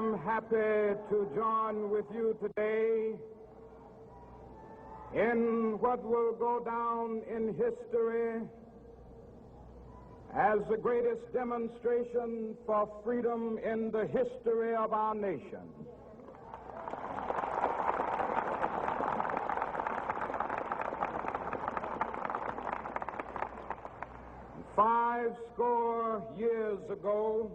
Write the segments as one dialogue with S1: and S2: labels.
S1: am happy to join with you today in what will go down in history as the greatest demonstration for freedom in the history of our nation. Five score years ago,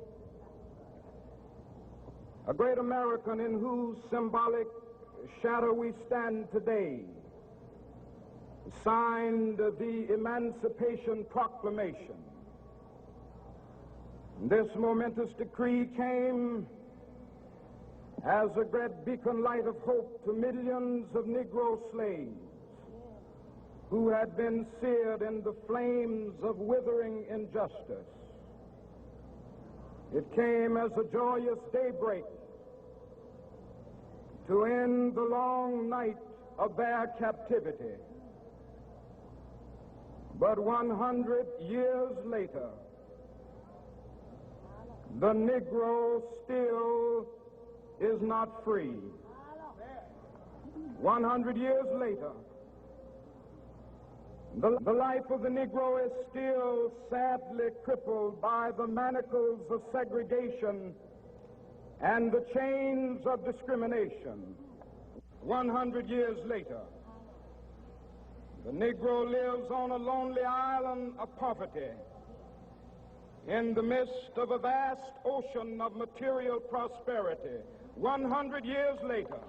S1: a great American in whose symbolic shadow we stand today signed the Emancipation Proclamation. This momentous decree came as a great beacon light of hope to millions of Negro slaves who had been seared in the flames of withering injustice. It came as a joyous daybreak to end the long night of their captivity. But 100 years later, the Negro still is not free. 100 years later, the life of the Negro is still sadly crippled by the manacles of segregation and the chains of discrimination. 100 years later, the Negro lives on a lonely island of poverty in the midst of a vast ocean of material prosperity. 100 years later,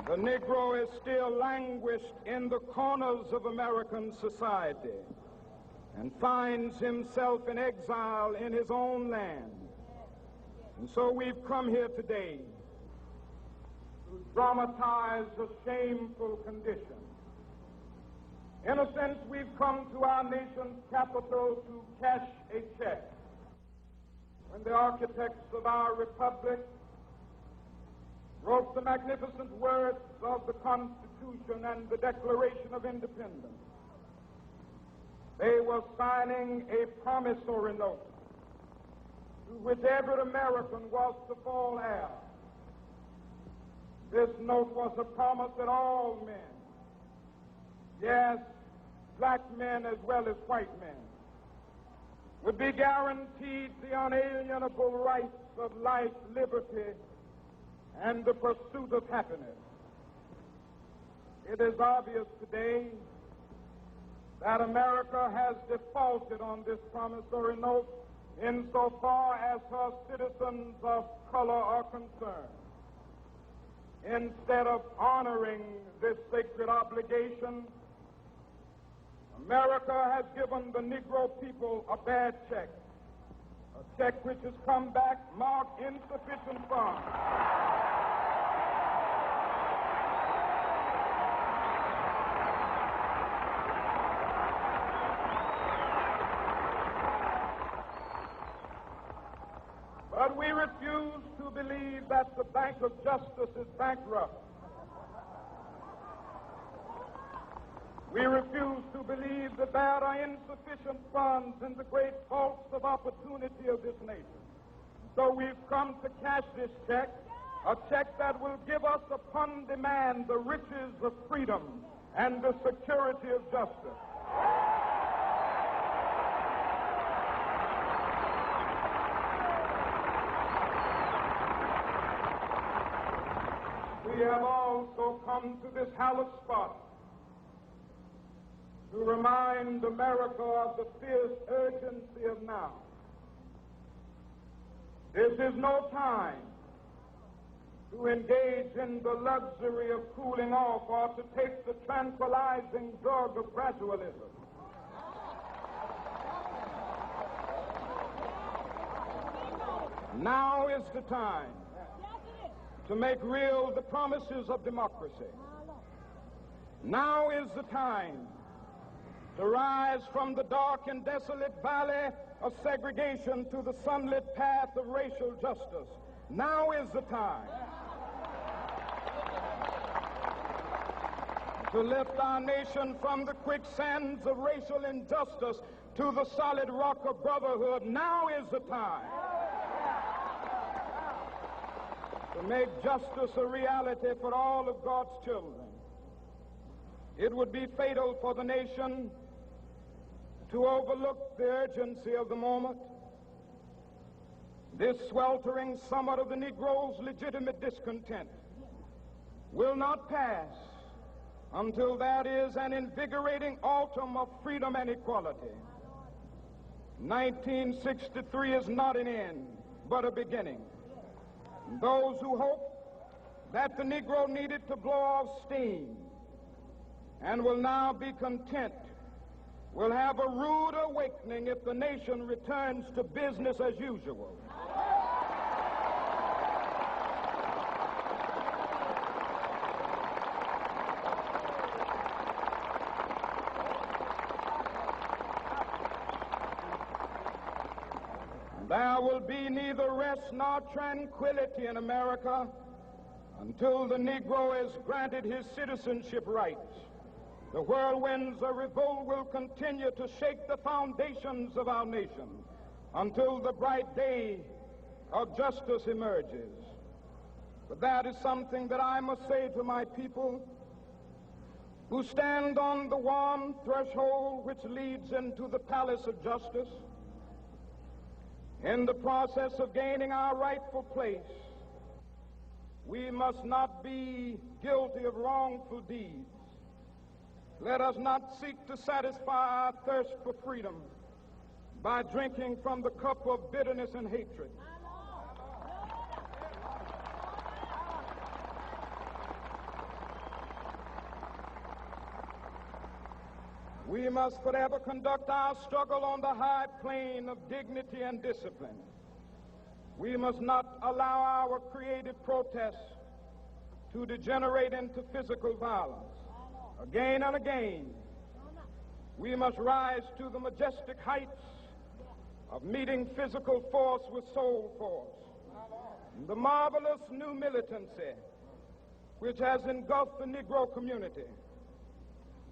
S1: the Negro is still languished in the corners of American society and finds himself in exile in his own land. And so we've come here today to dramatize a shameful condition. In a sense, we've come to our nation's capital to cash a check. When the architects of our republic wrote the magnificent words of the Constitution and the Declaration of Independence, they were signing a promissory note to which every American was to fall heir. This note was a promise that all men, yes, black men as well as white men, would be guaranteed the unalienable rights of life, liberty, and the pursuit of happiness. It is obvious today that America has defaulted on this promissory note insofar as her citizens of color are concerned. Instead of honoring this sacred obligation, America has given the Negro people a bad check, a check which has come back marked insufficient funds. But we refuse to believe that the Bank of Justice is bankrupt. We refuse to believe that there are insufficient funds in the great vaults of opportunity of this nation. So we've come to cash this check, a check that will give us upon demand the riches of freedom and the security of justice. We have also come to this hallowed spot to remind America of the fierce urgency of now. This is no time to engage in the luxury of cooling off or to take the tranquilizing drug of gradualism. Now is the time to make real the promises of democracy. Now is the time to rise from the dark and desolate valley of segregation to the sunlit path of racial justice. Now is the time to lift our nation from the quicksands of racial injustice to the solid rock of brotherhood. Now is the time to make justice a reality for all of God's children. It would be fatal for the nation to overlook the urgency of the moment. This sweltering summit of the Negro's legitimate discontent will not pass until there is an invigorating autumn of freedom and equality. 1963 is not an end, but a beginning. Those who hope that the Negro needed to blow off steam and will now be content will have a rude awakening if the nation returns to business as usual. There will be neither rest nor tranquility in America until the Negro is granted his citizenship rights. The whirlwinds of revolt will continue to shake the foundations of our nation until the bright day of justice emerges. But that is something that I must say to my people who stand on the warm threshold which leads into the palace of justice. In the process of gaining our rightful place, we must not be guilty of wrongful deeds. Let us not seek to satisfy our thirst for freedom by drinking from the cup of bitterness and hatred. We must forever conduct our struggle on the high plane of dignity and discipline. We must not allow our creative protests to degenerate into physical violence. Again and again, we must rise to the majestic heights of meeting physical force with soul force. The marvelous new militancy which has engulfed the Negro community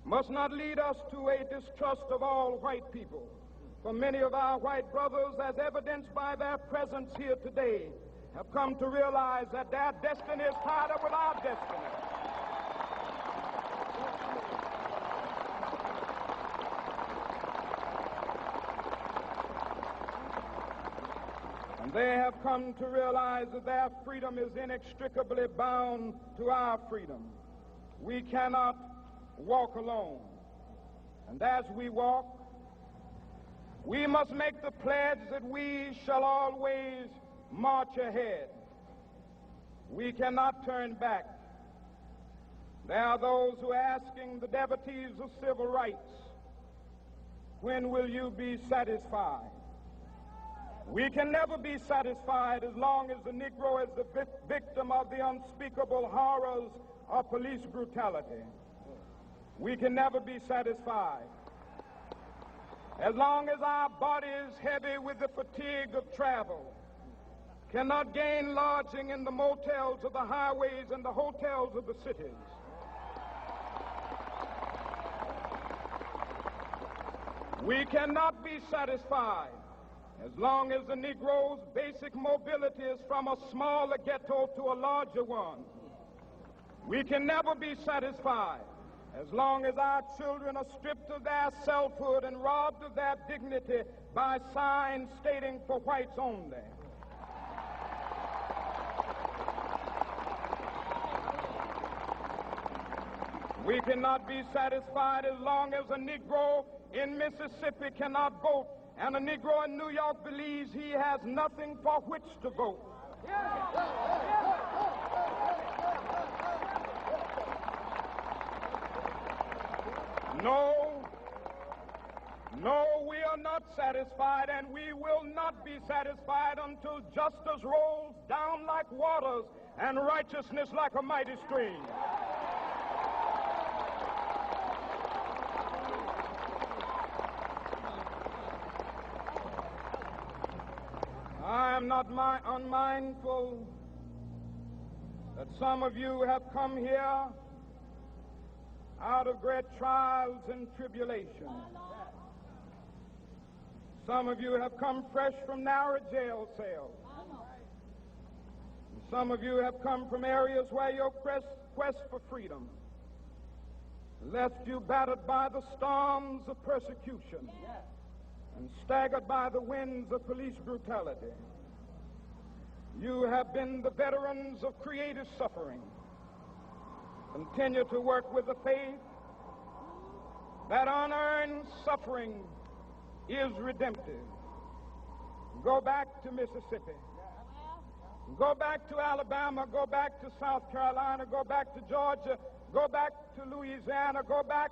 S1: must not lead us to a distrust of all white people. For many of our white brothers, as evidenced by their presence here today, have come to realize that their destiny is tied up with our destiny. And they have come to realize that their freedom is inextricably bound to our freedom. We cannot walk alone. And as we walk, we must make the pledge that we shall always march ahead. We cannot turn back. There are those who are asking the devotees of civil rights, when will you be satisfied? We can never be satisfied as long as the Negro is the victim of the unspeakable horrors of police brutality. We can never be satisfied as long as our bodies, heavy with the fatigue of travel, cannot gain lodging in the motels of the highways and the hotels of the cities. We cannot be satisfied as long as the Negro's basic mobility is from a smaller ghetto to a larger one. We can never be satisfied as long as our children are stripped of their selfhood and robbed of their dignity by signs stating for whites only. We cannot be satisfied as long as a Negro in Mississippi cannot vote and a Negro in New York believes he has nothing for which to vote. No, we are not satisfied, and we will not be satisfied until justice rolls down like waters and righteousness like a mighty stream. I am not unmindful that some of you have come here out of great trials and tribulations. Some of you have come fresh from narrow jail cells. Some of you have come from areas where your quest for freedom left you battered by the storms of persecution and staggered by the winds of police brutality. You have been the veterans of creative suffering. Continue to work with the faith that unearned suffering is redemptive. Go back to Mississippi. Go back to Alabama. Go back to South Carolina. Go back to Georgia. Go back to Louisiana. Go back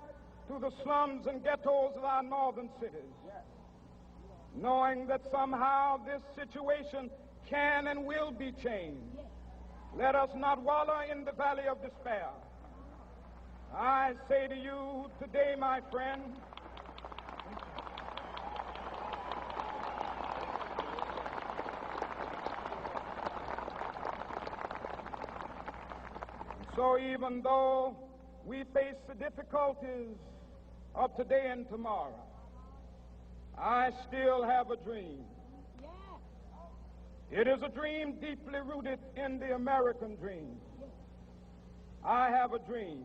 S1: to the slums and ghettos of our northern cities, knowing that somehow this situation can and will be changed. Let us not wallow in the valley of despair. I say to you today, my friend, so even though we face the difficulties of today and tomorrow, I still have a dream. It is a dream deeply rooted in the American dream. I have a dream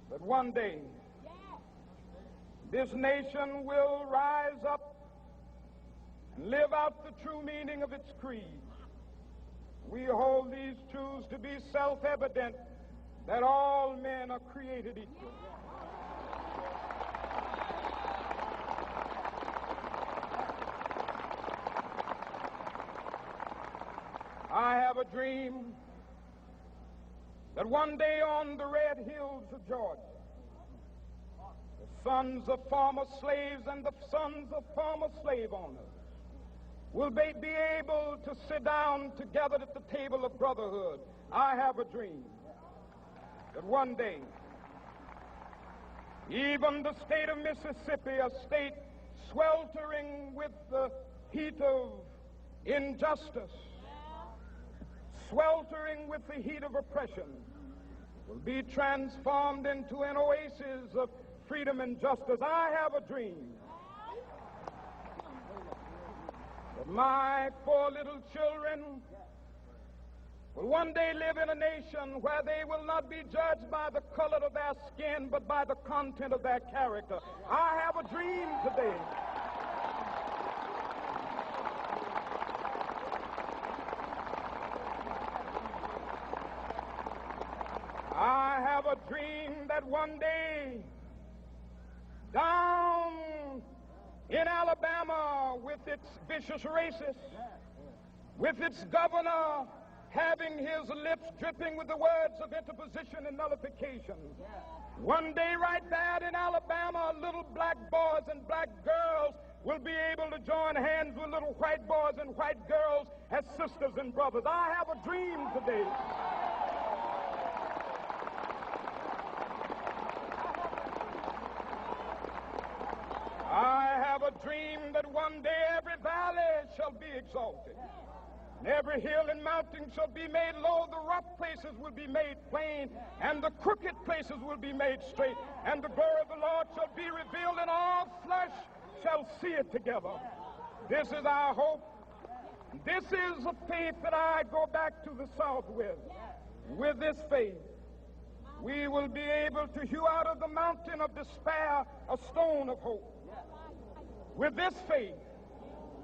S1: that one day this nation will rise up and live out the true meaning of its creed. We hold these truths to be self-evident, that all men are created equal. I have a dream that one day on the red hills of Georgia, the sons of former slaves and the sons of former slave owners will be able to sit down together at the table of brotherhood. I have a dream that one day, even the state of Mississippi, a state sweltering with the heat of injustice, sweltering with the heat of oppression, will be transformed into an oasis of freedom and justice. I have a dream that my 4 little children will one day live in a nation where they will not be judged by the color of their skin, but by the content of their character. I have a dream today I have a dream that one day down in Alabama, with its vicious racists, with its governor having his lips dripping with the words of interposition and nullification, one day right there in Alabama, little black boys and black girls will be able to join hands with little white boys and white girls as sisters and brothers. I have a dream today that one day every valley shall be exalted, and every hill and mountain shall be made low. The rough places will be made plain, and the crooked places will be made straight, and the glory of the Lord shall be revealed, and all flesh shall see it together. This is our hope. This is a faith that I go back to the South with. With this faith, we will be able to hew out of the mountain of despair a stone of hope. With this faith,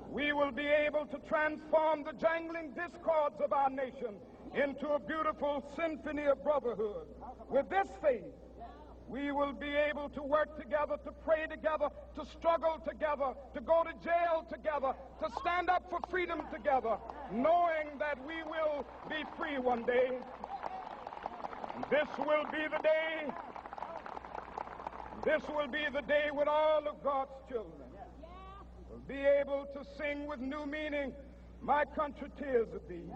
S1: we will be able to transform the jangling discords of our nation into a beautiful symphony of brotherhood. With this faith, we will be able to work together, to pray together, to struggle together, to go to jail together, to stand up for freedom together, knowing that we will be free one day. This will be the day. This will be the day when all of God's children will be able to sing with new meaning, "My country, tears of thee.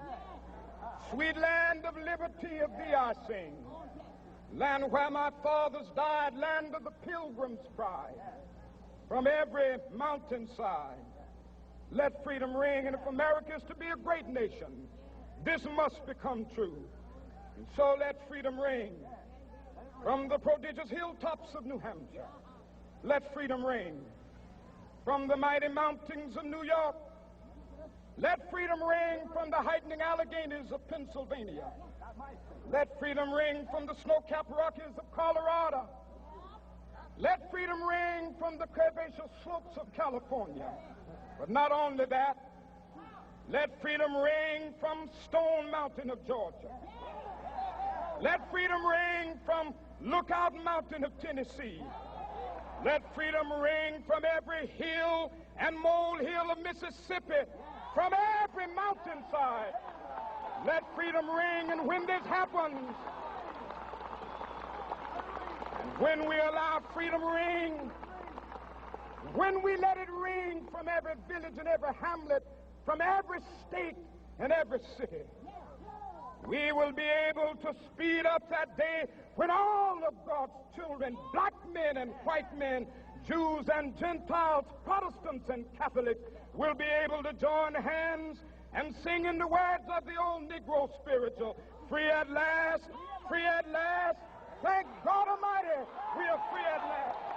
S1: Sweet land of liberty, of thee I sing. Land where my fathers died, land of the pilgrim's pride. From every mountainside, let freedom ring. And if America is to be a great nation, this must become true. And so let freedom ring. From the prodigious hilltops of New Hampshire, let freedom ring. from the mighty mountains of New York. Let freedom ring from the heightening Alleghenies of Pennsylvania. Let freedom ring from the snow-capped Rockies of Colorado. Let freedom ring from the curvaceous slopes of California. But not only that, let freedom ring from Stone Mountain of Georgia. Let freedom ring from Lookout Mountain of Tennessee. Let freedom ring from every hill and molehill of Mississippi, from every mountainside. Let freedom ring, and when this happens, and when we allow freedom ring, when we let it ring from every village and every hamlet, from every state and every city, we will be able to speed up that day when all of God's children, black men and white men, Jews and Gentiles, Protestants and Catholics, will be able to join hands and sing in the words of the old Negro spiritual, free at last, thank God Almighty, we are free at last.